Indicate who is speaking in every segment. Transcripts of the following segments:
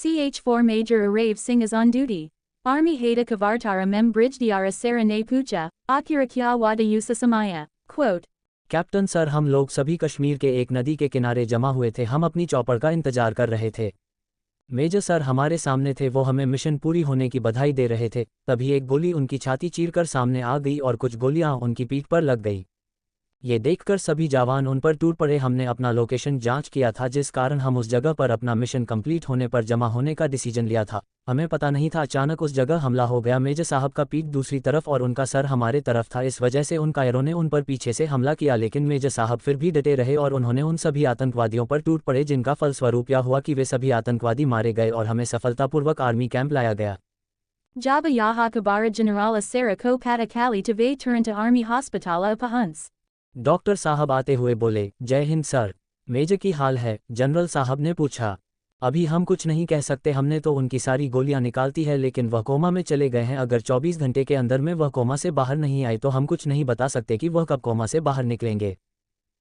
Speaker 1: CH4 Major Arave Singh is on duty. Army Haida Kavartara Mem Brijdiara Sara Ne Pucha, Akira Kya Wada Yusa Samaya. Quote.
Speaker 2: Captain sir, हम लोग सभी कश्मीर के एक नदी के किनारे जमा हुए थे। हम अपनी चॉपर का इंतजार कर रहे थे। मेजर सर हमारे सामने थे, वो हमें मिशन पूरी होने की बधाई दे रहे थे। तभी एक गोली उनकी छाती चीरकर सामने आ गई और कुछ गोलियां उनकी पीठ पर लग गई। ये देखकर सभी जवान उन पर टूट पड़े। हमने अपना लोकेशन जांच किया था, जिस कारण हम उस जगह पर अपना मिशन कंप्लीट होने पर जमा होने का डिसीजन लिया था। हमें पता नहीं था अचानक उस जगह हमला हो गया। मेजर साहब का पीठ दूसरी तरफ और उनका सर हमारे तरफ था, इस वजह से उन कायरों ने उन पर पीछे से हमला किया, लेकिन मेजर साहब फिर भी डटे रहे और उन्होंने उन सभी आतंकवादियों पर टूट पड़े, जिनका फलस्वरूप यह हुआ कि वे सभी आतंकवादी मारे गए और हमें सफलतापूर्वक आर्मी कैंप लाया गया।
Speaker 1: Jaba Yaha Kabara Generala Sara Ko Patakali Tave Turanta Army Hospitala Pahunts.
Speaker 2: Doctor साहब आते हुए बोले, जय हिंद सर। मेजर की हाल है? जनरल साहब ने पूछा। अभी हम कुछ नहीं कह सकते, हमने तो उनकी सारी गोलियां निकालती है, लेकिन वह कोमा में चले गए हैं। अगर 24 घंटे के अंदर में वह कोमा से बाहर नहीं आए तो हम कुछ नहीं बता सकते कि वह कब कोमा से बाहर निकलेंगे।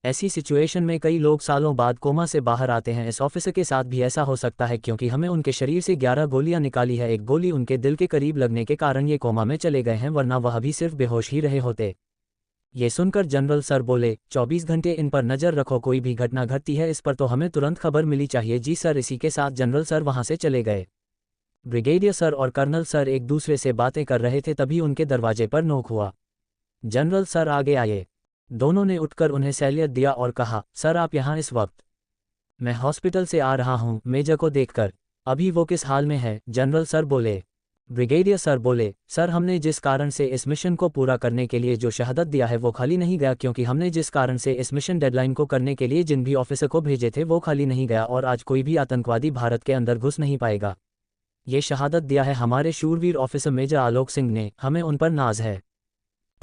Speaker 2: ऐसी सिचुएशन में कई लोग सालों बाद कोमा से बाहर आते हैं। इस ऑफिसर के साथ भी ऐसा हो सकता है, क्योंकि हमें उनके शरीर से 11 गोलियां निकाली है। एक गोली उनके दिल के करीब लगने के कारण ये कोमा में चले गए हैं, वरना वह अभी सिर्फ बेहोश ही रहे होते। ये सुनकर जनरल सर बोले, 24 घंटे इन पर नज़र रखो, कोई भी घटना घटती है इस पर तो हमें तुरंत खबर मिली चाहिए। जी सर। इसी के साथ जनरल सर वहां से चले गए। ब्रिगेडियर सर और कर्नल सर एक दूसरे से बातें कर रहे थे, तभी उनके दरवाजे पर नोक हुआ। जनरल सर आगे आए। दोनों ने उठकर उन्हें सैल्यूट दिया और कहा, सर आप यहाँ इस वक्त? मैं हॉस्पिटल से आ रहा हूँ मेजर को देखकर। अभी वो किस हाल में है? जनरल सर बोले। ब्रिगेडियर सर बोले, सर हमने जिस कारण से इस मिशन को पूरा करने के लिए जो शहादत दिया है वो खाली नहीं गया, क्योंकि हमने जिस कारण से इस मिशन डेडलाइन को करने के लिए जिन भी ऑफिसर को भेजे थे वो खाली नहीं गया, और आज कोई भी आतंकवादी भारत के अंदर घुस नहीं पाएगा। ये शहादत दिया है हमारे शूरवीर ऑफिसर मेजर आलोक सिंह ने। हमें उन पर नाज है।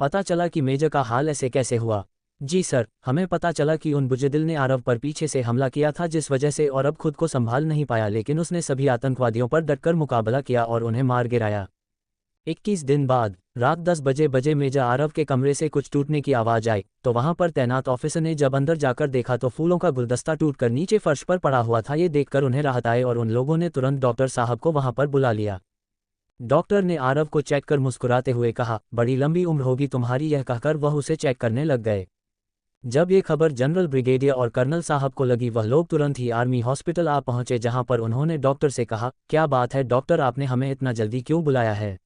Speaker 2: पता चला कि मेजर का हाल ऐसे कैसे हुआ? जी सर, हमें पता चला कि उन बुज़दिल ने आरव पर पीछे से हमला किया था, जिस वजह से और अब खुद को संभाल नहीं पाया, लेकिन उसने सभी आतंकवादियों पर डटकर मुकाबला किया और उन्हें मार गिराया। 21 दिन बाद रात 10 बजे मेजर आरव के कमरे से कुछ टूटने की आवाज़ आई, तो वहां पर तैनात ऑफिसर ने जब अंदर जाकर देखा तो फूलों का गुलदस्ता टूटकर नीचे फर्श पर पड़ा हुआ था। ये देखकर उन्हें राहत आई और उन लोगों ने तुरंत डॉक्टर साहब को वहां पर बुला लिया। डॉक्टर ने आरव को चेक कर मुस्कुराते हुए कहा, बड़ी लंबी उम्र होगी तुम्हारी, यह कहकर वह उसे चेक करने लग गए। जब ये खबर जनरल, ब्रिगेडियर और कर्नल साहब को लगी, वह लोग तुरंत ही आर्मी हॉस्पिटल आ पहुंचे, जहां पर उन्होंने डॉक्टर से कहा, क्या बात है डॉक्टर, आपने हमें इतना जल्दी क्यों बुलाया है?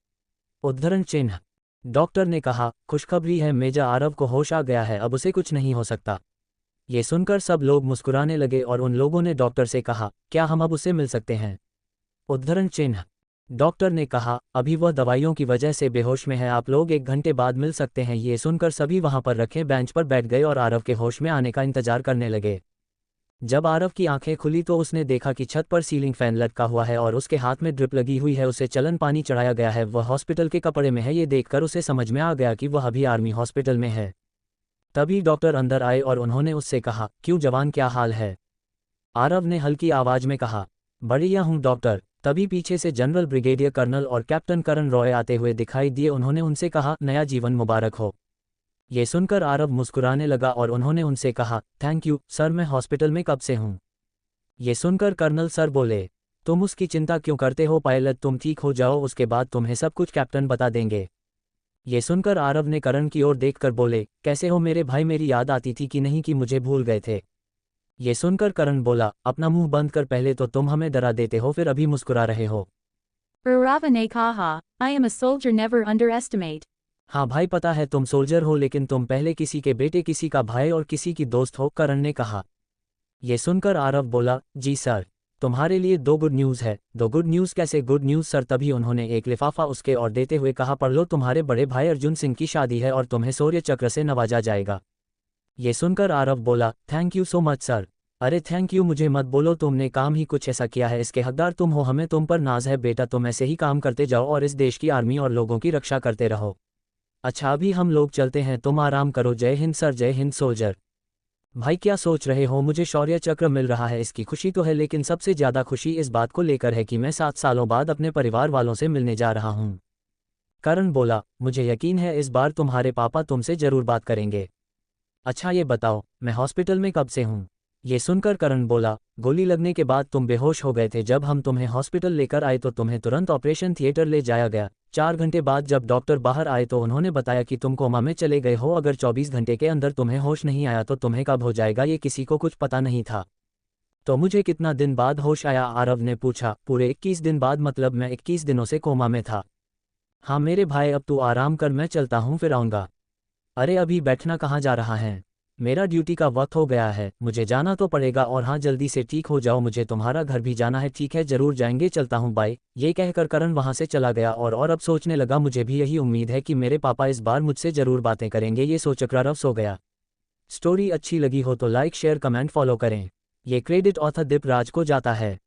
Speaker 2: उद्धरण चिन्ह। डॉक्टर ने कहा, खुशखबरी है, मेजर आरव को होश आ गया है, अब उसे कुछ नहीं हो सकता। ये सुनकर सब लोग मुस्कुराने लगे और उन लोगों ने डॉक्टर से कहा, क्या हम अब उसे मिल सकते हैं? उद्धरण चिन्ह। डॉक्टर ने कहा, अभी वह दवाइयों की वजह से बेहोश में है, आप लोग 1 घंटे बाद मिल सकते हैं। ये सुनकर सभी वहां पर रखे बेंच पर बैठ गए और आरव के होश में आने का इंतजार करने लगे। जब आरव की आंखें खुली तो उसने देखा कि छत पर सीलिंग फैन लटका हुआ है और उसके हाथ में ड्रिप लगी हुई है, उसे चलन पानी चढ़ाया गया है, वह हॉस्पिटल के कपड़े में है। ये देखकर उसे समझ में आ गया कि वह अभी आर्मी हॉस्पिटल में है। तभी डॉक्टर अंदर आए और उन्होंने उससे कहा, क्यों जवान, क्या हाल है? आरव ने हल्की आवाज में कहा, बढ़िया हूँ डॉक्टर। तभी पीछे से जनरल, ब्रिगेडियर, कर्नल और कैप्टन करण रॉय आते हुए दिखाई दिए। उन्होंने उनसे कहा, नया जीवन मुबारक हो। ये सुनकर आरव मुस्कुराने लगा और उन्होंने उनसे कहा, थैंक यू सर, मैं हॉस्पिटल में कब से हूँ। ये सुनकर कर्नल सर बोले, तुम उसकी चिंता क्यों करते हो पायलट, तुम ठीक हो जाओ, उसके बाद तुम्हें सब कुछ कैप्टन बता देंगे। ये सुनकर आरव ने करण की ओर देखकर बोले, कैसे हो मेरे भाई, मेरी याद आती थी कि नहीं कि मुझे भूल गए थे? ये सुनकर करण बोला, अपना मुंह बंद कर, पहले तो तुम हमें डरा देते हो, फिर अभी मुस्कुरा रहे हो।
Speaker 1: Urava ne kaha, I am a soldier, never underestimate.
Speaker 2: हाँ भाई, पता है तुम सोल्जर हो, लेकिन तुम पहले किसी के बेटे, किसी का भाई और किसी की दोस्त हो, करण ने कहा। ये सुनकर आरव बोला, जी सर, तुम्हारे लिए 2 गुड न्यूज़ है। 2 गुड न्यूज़? कैसे गुड न्यूज़ सर? तभी उन्होंने एक लिफाफा उसके और देते हुए कहा, पढ़ लो, तुम्हारे बड़े भाई अर्जुन सिंह की शादी है और तुम्हें शौर्य चक्र से नवाजा जाएगा। ये सुनकर आरव बोला, thank you so much sir. अरे थैंक यू मुझे मत बोलो, तुमने काम ही कुछ ऐसा किया है, इसके हकदार तुम हो, हमें तुम पर नाज है बेटा, तुम ऐसे ही काम करते जाओ और इस देश की आर्मी और लोगों की रक्षा करते रहो। अच्छा अभी हम लोग चलते हैं, तुम आराम करो। जय हिंद सर। जय हिंद सोल्जर। भाई क्या सोच रहे हो, मुझे शौर्य चक्र मिल रहा है, इसकी खुशी तो है, लेकिन सबसे ज़्यादा खुशी इस बात को लेकर है कि मैं 7 सालों बाद अपने परिवार वालों से मिलने जा रहा हूँ। करण बोला, मुझे यकीन है इस बार तुम्हारे पापा तुमसे ज़रूर बात करेंगे। अच्छा ये बताओ, मैं हॉस्पिटल में कब से हूँ? ये सुनकर करण बोला, गोली लगने के बाद तुम बेहोश हो गए थे। जब हम तुम्हें हॉस्पिटल लेकर आए तो तुम्हें तुरंत ऑपरेशन थिएटर ले जाया गया। 4 घंटे बाद जब डॉक्टर बाहर आए तो उन्होंने बताया कि तुम कोमा में चले गए हो। अगर 24 घंटे के अंदर तुम्हें होश नहीं आया तो तुम्हें कब हो जाएगा ये किसी को कुछ पता नहीं था। तो मुझे कितना दिन बाद होश आया? आरव ने पूछा। पूरे 21 दिन बाद, मतलब मैं 21 दिनों से कोमा में था। हाँ मेरे भाई, अब तू आराम कर, मैं चलता हूँ, फिर आऊँगा। अरे अभी बैठना कहाँ जा रहा है? मेरा ड्यूटी का वक्त हो गया है, मुझे जाना तो पड़ेगा। और हाँ जल्दी से ठीक हो जाओ, मुझे तुम्हारा घर भी जाना है। ठीक है जरूर जाएंगे, चलता हूँ, बाय। ये कहकर करण वहाँ से चला गया और अब सोचने लगा, मुझे भी यही उम्मीद है कि मेरे पापा इस बार मुझसे ज़रूर बातें करेंगे। ये सोचकर आरव सो गया। स्टोरी अच्छी लगी हो तो लाइक शेयर कमेंट फॉलो करें। ये क्रेडिट ऑथर दीप राज को जाता है।